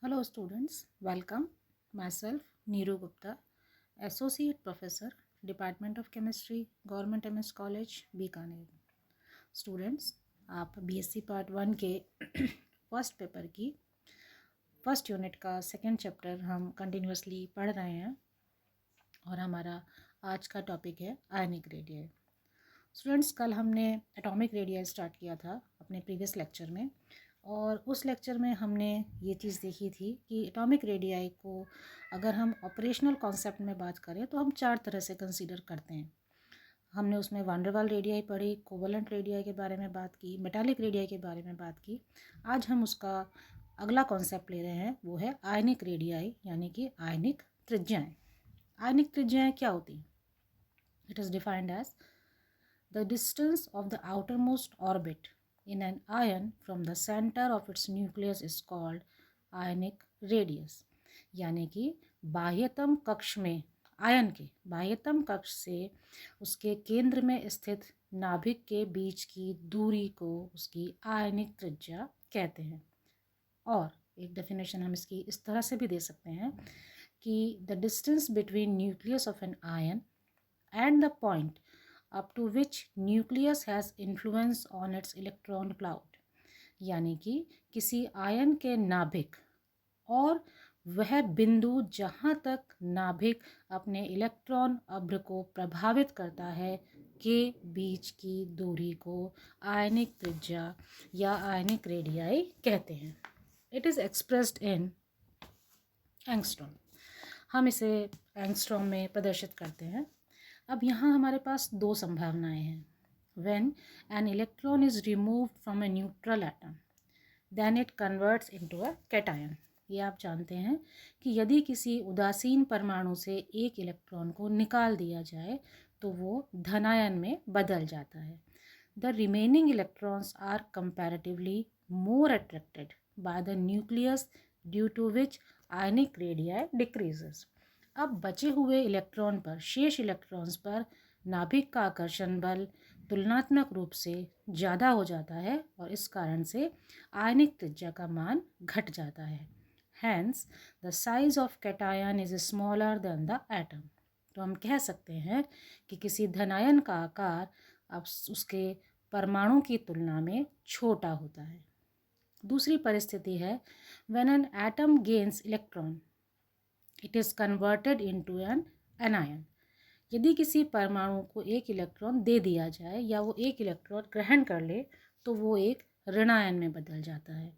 Hello students, welcome. Myself Neeru Gupta, Associate Professor, Department of Chemistry, Government MS College, Bikaner. Students, आप BSc part 1 के first paper की first unit का second chapter हम continuously पढ़ रहे हैं और हमारा आज का टॉपिक है आयनिक रेडियाई. स्टूडेंट्स, कल हमने एटॉमिक रेडियाई स्टार्ट किया था अपने प्रीवियस लेक्चर में और उस लेक्चर में हमने ये चीज़ देखी थी कि एटॉमिक रेडियाई को अगर हम ऑपरेशनल कॉन्सेप्ट में बात करें तो हम 4 तरह से कंसीडर करते हैं. हमने उसमें वान डेर वाल रेडियाई पढ़ी, कोवलेंट रेडियाई के बारे में बात की, मेटालिक रेडियाई के बारे में बात की. आज हम उसका अगला कॉन्सेप्ट ले रहे हैं, वो है आयनिक रेडियाई यानी कि आयनिक त्रिज्याएँ. आयनिक त्रिज्याएँ क्या होती हैं? It is defined as the distance of the outermost orbit in an ion from the center of its nucleus is called ionic radius. यानी कि बाह्यतम कक्ष में आयन के बाह्यतम कक्ष से उसके केंद्र में स्थित नाभिक के बीच की दूरी को उसकी आयनिक त्रिज्या कहते हैं. और एक डेफिनेशन हम इसकी इस तरह से भी दे सकते हैं कि the distance between nucleus of an ion and the point up to which nucleus has influence on its electron cloud. यानी कि किसी आयन के नाभिक और वह बिंदु जहाँ तक नाभिक अपने इलेक्ट्रॉन अभ्र को प्रभावित करता है के बीच की दूरी को आयनिक त्रिज्या या आयनिक रेडियाई कहते हैं. It is expressed in angstrom. हम इसे एंगस्ट्रॉम में प्रदर्शित करते हैं. अब यहाँ हमारे पास दो संभावनाएं हैं. When an electron is removed from a neutral atom then it converts into a cation. ये आप जानते हैं कि यदि किसी उदासीन परमाणु से एक इलेक्ट्रॉन को निकाल दिया जाए तो वो धनायन में बदल जाता है. The remaining electrons are comparatively more attracted by the nucleus due to which ionic radii decreases. अब बचे हुए इलेक्ट्रॉन पर शेष इलेक्ट्रॉन्स पर नाभिक का आकर्षण बल तुलनात्मक रूप से ज़्यादा हो जाता है और इस कारण से आयनिक त्रिज्या का मान घट जाता है. Hence the size of cation is smaller than the atom. तो हम कह सकते हैं कि किसी धनायन का आकार अब उसके परमाणु की तुलना में छोटा होता है. दूसरी परिस्थिति है when an atom gains electron it is converted into an anion. यदि किसी परमाणु को एक इलेक्ट्रॉन दे दिया जाए या वो एक इलेक्ट्रॉन ग्रहण कर ले तो वो एक ऋणायन में बदल जाता है.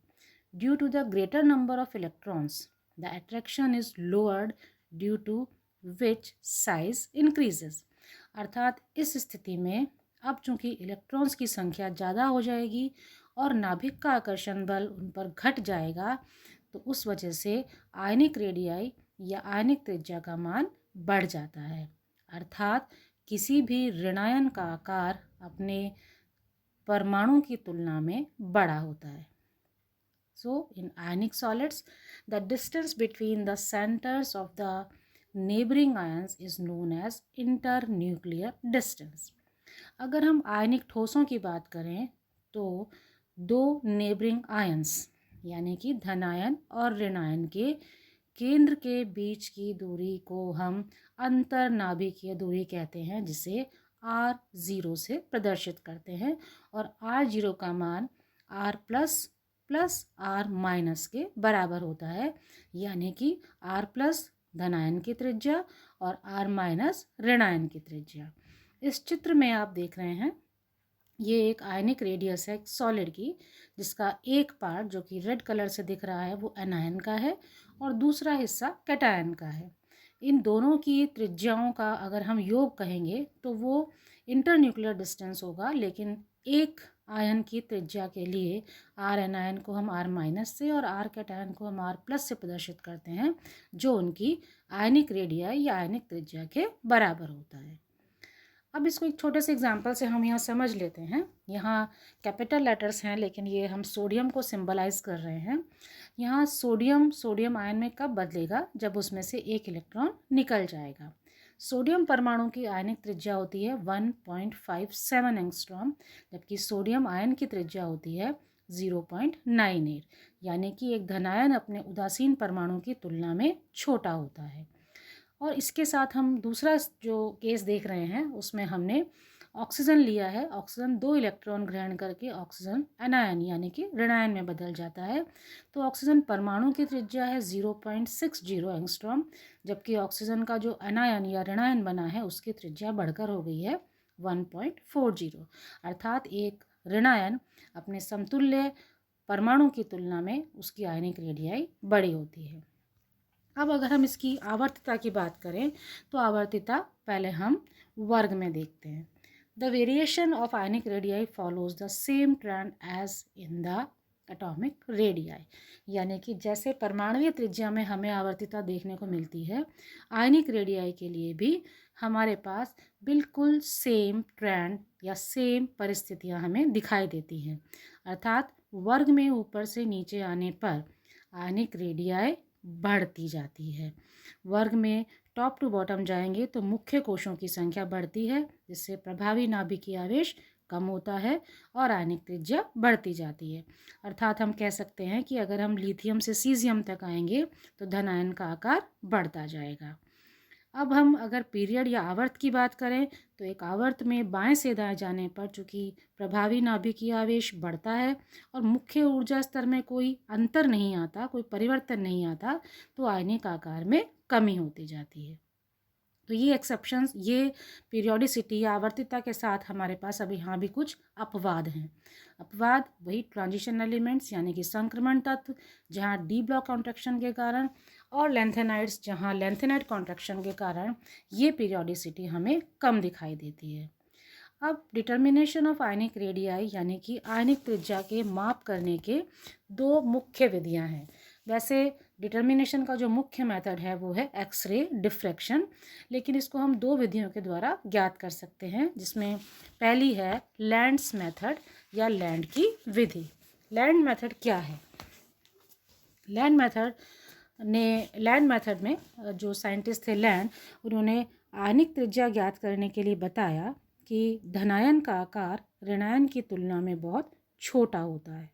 Due to the greater number of electrons the attraction is lowered due to which size increases. अर्थात इस स्थिति में अब चूंकि इलेक्ट्रॉन्स की संख्या ज़्यादा हो जाएगी और नाभिक का आकर्षण बल उन पर घट जाएगा तो उस वजह से आयनिक रेडियाई या आयनिक त्रिज्या का मान बढ़ जाता है. अर्थात किसी भी ऋणायन का आकार अपने परमाणु की तुलना में बड़ा होता है. So in ionic solids the distance between the centres of the neighbouring ions is known as inter nuclear distance. अगर हम आयनिक ठोसों की बात करें तो दो नेबरिंग आयंस यानी कि धनायन और ऋणायन के केंद्र के बीच की दूरी को हम अंतरनाभिकीय दूरी कहते हैं, जिसे R0 से प्रदर्शित करते हैं. और R0 का मान R प्लस R माइनस के बराबर होता है. यानी कि R प्लस धनायन की त्रिज्या और R माइनस ऋणायन की त्रिज्या. इस चित्र में आप देख रहे हैं ये एक आयनिक रेडियस है एक सॉलिड की, जिसका एक पार्ट जो कि रेड कलर से दिख रहा है वो एनायन का है और दूसरा हिस्सा कैटायन का है. इन दोनों की त्रिज्याओं का अगर हम योग कहेंगे तो वो इंटरन्यूक्लियर डिस्टेंस होगा, लेकिन एक आयन की त्रिज्या के लिए आर एनायन को हम आर माइनस से और आर कैटायन को हम आर प्लस से प्रदर्शित करते हैं, जो उनकी आयनिक रेडियाई या आयनिक त्रिज्या के बराबर होता है. अब इसको एक छोटे से एग्जांपल से हम यहाँ समझ लेते हैं. यहाँ कैपिटल लेटर्स हैं लेकिन ये हम सोडियम को सिंबलाइज कर रहे हैं. यहाँ सोडियम आयन में कब बदलेगा? जब उसमें से एक इलेक्ट्रॉन निकल जाएगा. सोडियम परमाणु की आयनिक त्रिज्या होती है 1.57 एंगस्ट्रॉम, जबकि सोडियम आयन की त्रिज्या होती है 0.98, यानी कि एक धनायन अपने उदासीन परमाणु की तुलना में छोटा होता है। और इसके साथ हम दूसरा जो केस देख रहे हैं उसमें हमने ऑक्सीजन लिया है। ऑक्सीजन 2 इलेक्ट्रॉन ग्रहण करके ऑक्सीजन एनायन यानी कि ऋणायन में बदल जाता है। तो ऑक्सीजन परमाणु की त्रिज्या है 0.60 एंगस्ट्रॉम, जबकि ऑक्सीजन का जो एनायन या ऋणायन बना है उसकी त्रिज्या बढ़कर हो गई है 1.40, अर्थात एक ऋणायन अपने समतुल्य परमाणु की तुलना में उसकी आयनिक रेडियाई बड़ी होती है। अब अगर हम इसकी आवर्तता की बात करें तो आवर्तता पहले हम वर्ग में देखते हैं। The variation of ionic radii follows the same trend as in the atomic radii, यानी कि जैसे परमाणुीय त्रिज्या में हमें आवर्तता देखने को मिलती है, आयनिक रेडियाई के लिए भी हमारे पास बिल्कुल सेम ट्रेंड या सेम परिस्थितियां हमें दिखाई देती हैं। अर्थात वर्ग में ऊपर से नीचे आने पर आयनिक रेडियाई बढ़ती जाती है। वर्ग में टॉप टू बॉटम जाएंगे तो मुख्य कोशों की संख्या बढ़ती है, जिससे प्रभावी नाभिकीय आवेश कम होता है और आयनिक त्रिज्या बढ़ती जाती है। अर्थात हम कह सकते हैं कि अगर हम लिथियम से सीजियम तक आएंगे तो धनायन का आकार बढ़ता जाएगा। अब हम अगर पीरियड या आवर्त की बात करें तो एक आवर्त में बाएं से दाएं जाने पर चूंकि प्रभावी नाभिकीय आवेश बढ़ता है और मुख्य ऊर्जा स्तर में कोई अंतर नहीं आता, कोई परिवर्तन नहीं आता, तो आयनिक आकार में कमी होती जाती है। तो ये एक्सेप्शंस, ये पीरियोडिसिटी या आवर्तिता के साथ हमारे पास अभी यहाँ भी कुछ अपवाद हैं। अपवाद वही ट्रांजिशन एलिमेंट्स यानी कि संक्रमण तत्व, जहाँ डी ब्लॉक कॉन्ट्रैक्शन के कारण, और लेंथेनाइड्स जहाँ लेंथेनाइड कॉन्ट्रैक्शन के कारण ये पीरियोडिसिटी हमें कम दिखाई देती है। अब डिटर्मिनेशन ऑफ आयनिक रेडियाई यानी कि आयनिक त्रिज्या के माप करने के दो मुख्य विधियां हैं। वैसे डिटर्मिनेशन का जो मुख्य मेथड है वो है एक्सरे डिफ्रैक्शन, लेकिन इसको हम दो विधियों के द्वारा ज्ञात कर सकते हैं, जिसमें पहली है लैंड्स मेथड या लैंड की विधि। लैंड मेथड क्या है? लैंड मेथड में जो साइंटिस्ट थे लैंड, उन्होंने आयनिक त्रिज्या ज्ञात करने के लिए बताया कि धनायन का आकार ऋणायन की तुलना में बहुत छोटा होता है।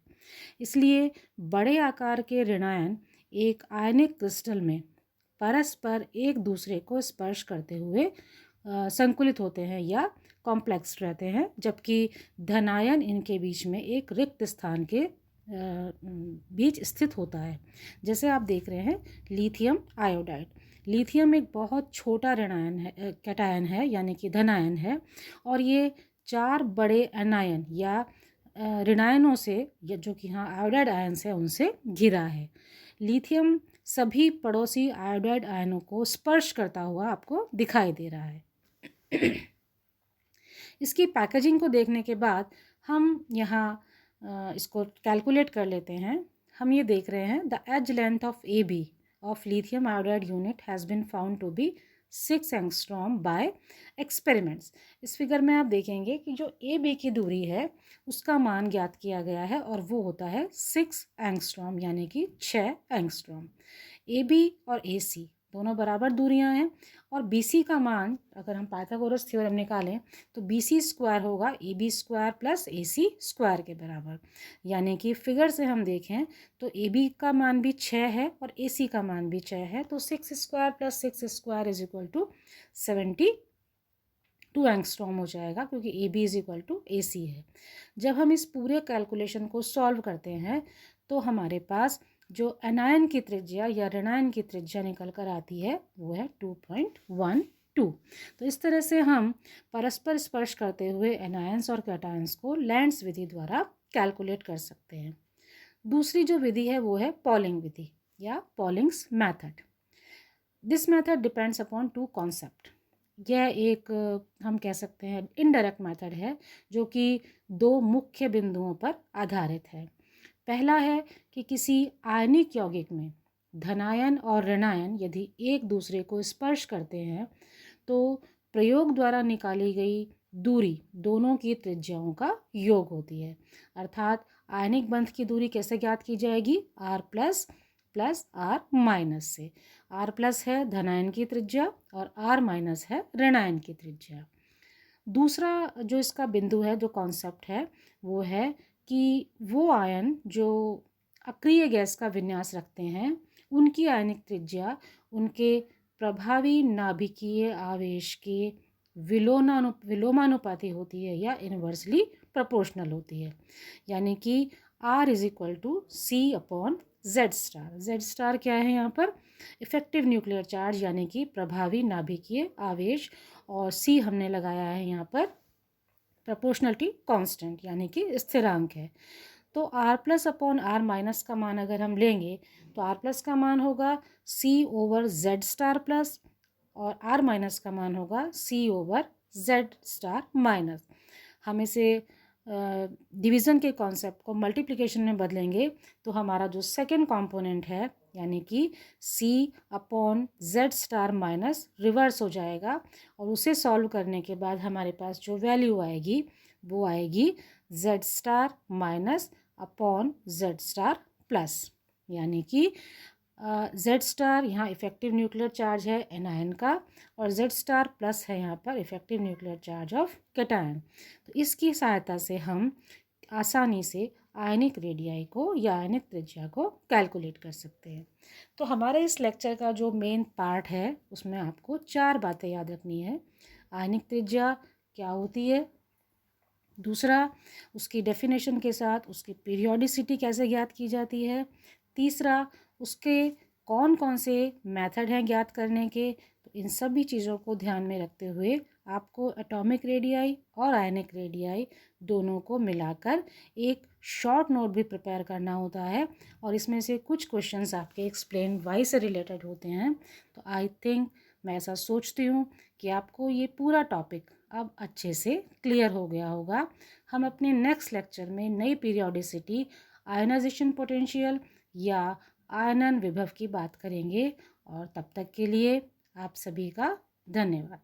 इसलिए बड़े आकार के ऋणायन एक आयनिक क्रिस्टल में परस्पर एक दूसरे को स्पर्श करते हुए संकुलित होते हैं या कॉम्प्लेक्स रहते हैं, जबकि धनायन इनके बीच में एक रिक्त स्थान के बीच स्थित होता है। जैसे आप देख रहे हैं लिथियम आयोडाइड। लिथियम एक बहुत छोटा ऋणायन है, कैटायन है यानी कि धनायन है, और ये 4 बड़े एनायन या ऋणायनों से, जो कि यहाँ आयोडाइड आयन्स है, उनसे घिरा है। लिथियम सभी पड़ोसी आयोडाइड आयनों को स्पर्श करता हुआ आपको दिखाई दे रहा है। इसकी पैकेजिंग को देखने के बाद हम यहाँ इसको कैलकुलेट कर लेते हैं। हम ये देख रहे हैं the edge length of A B of lithium iodide unit has been found to be 6 angstrom by experiments. इस फिगर में आप देखेंगे कि जो ए बी की दूरी है उसका मान ज्ञात किया गया है और वो होता है 6 एंगस्ट्रॉम यानी कि 6 एंगस्ट्रॉम। ए बी और ए सी दोनों बराबर दूरियां हैं, और बी सी का मान अगर हम पाइथागोरस थ्योरम निकालें तो बी सी स्क्वायर होगा A B square plus A C square के बराबर। यानी कि फिगर से हम देखें तो ए बी का मान भी 6 है और ए सी का मान भी 6 है, तो 6 square plus 6 square is equal to 72 angstrom हो जाएगा, क्योंकि A B is equal to A C है। जब हम इस पूरे कैलकुलेशन को सॉल्व करते हैं तो हमारे पास जो एनायन की त्रिज्या या ऋणायन की त्रिज्या निकल कर आती है वो है 2.12। तो इस तरह से हम परस्पर स्पर्श करते हुए एनायंस और कैटायंस को लैंड्स विधि द्वारा कैलकुलेट कर सकते हैं। दूसरी जो विधि है वो है पॉलिंग विधि या Pauling's method. This method depends upon 2 concept. यह एक हम कह सकते हैं इनडायरेक्ट मैथड है जो कि 2 मुख्य बिंदुओं पर आधारित है। पहला है कि किसी आयनिक यौगिक में धनायन और ऋणायन यदि एक दूसरे को स्पर्श करते हैं तो प्रयोग द्वारा निकाली गई दूरी दोनों की त्रिज्याओं का योग होती है। अर्थात आयनिक बंध की दूरी कैसे ज्ञात की जाएगी? R plus plus R minus से। R प्लस है धनायन की त्रिज्या और R माइनस है ऋणायन की त्रिज्या। दूसरा जो इसका बिंदु है, जो कॉन्सेप्ट है, वो है कि वो आयन जो अक्रिय गैस का विन्यास रखते हैं उनकी आयनिक त्रिज्या उनके प्रभावी नाभिकीय आवेश के विलोमानुपाती होती है या इन्वर्सली प्रोपोर्शनल होती है। यानी कि R is equal to C upon Z star. Z star क्या है यहाँ पर? इफेक्टिव न्यूक्लियर चार्ज यानी कि प्रभावी नाभिकीय आवेश, और C हमने लगाया है यहाँ पर प्रोपोर्शनलिटी कांस्टेंट यानी कि स्थिरांक है। तो R plus upon R minus का मान अगर हम लेंगे तो R प्लस का मान होगा C over Z star plus, और R माइनस का मान होगा C over Z star minus. हम इसे डिवीज़न के कॉन्सेप्ट को मल्टीप्लिकेशन में बदलेंगे तो हमारा जो सेकंड कंपोनेंट है यानी कि C upon Z star minus reverse हो जाएगा, और उसे सॉल्व करने के बाद हमारे पास जो वैल्यू आएगी वो आएगी Z star minus upon Z star plus. यानी कि जेड स्टार यहाँ इफेक्टिव न्यूक्लियर चार्ज है एनायन का, और जेड स्टार प्लस है यहाँ पर effective nuclear charge of cation. तो इसकी सहायता से हम आसानी से आयनिक रेडियाई को या आयनिक त्रिज्या को कैलकुलेट कर सकते हैं। तो हमारे इस लेक्चर का जो मेन पार्ट है उसमें आपको 4 बातें याद रखनी है। आयनिक त्रिज्या क्या होती है, दूसरा उसकी डेफिनेशन के साथ उसकी पीरियोडिसिटी कैसे ज्ञात की जाती है, तीसरा उसके कौन कौन से मेथड हैं ज्ञात करने के। तो इन सभी चीज़ों को ध्यान में रखते हुए आपको एटॉमिक रेडियाई और आयनिक रेडियाई दोनों को मिलाकर एक शॉर्ट नोट भी प्रिपेयर करना होता है, और इसमें से कुछ क्वेश्चंस आपके एक्सप्लेन वाई से रिलेटेड होते हैं। तो आई थिंक मैं ऐसा सोचती हूँ कि आपको ये पूरा टॉपिक अब अच्छे से क्लियर हो गया होगा। हम अपने नेक्स्ट लेक्चर में नई पीरियोडिसिटी, आयनाइजेशन पोटेंशियल या आयनन विभव की बात करेंगे, और तब तक के लिए आप सभी का धन्यवाद।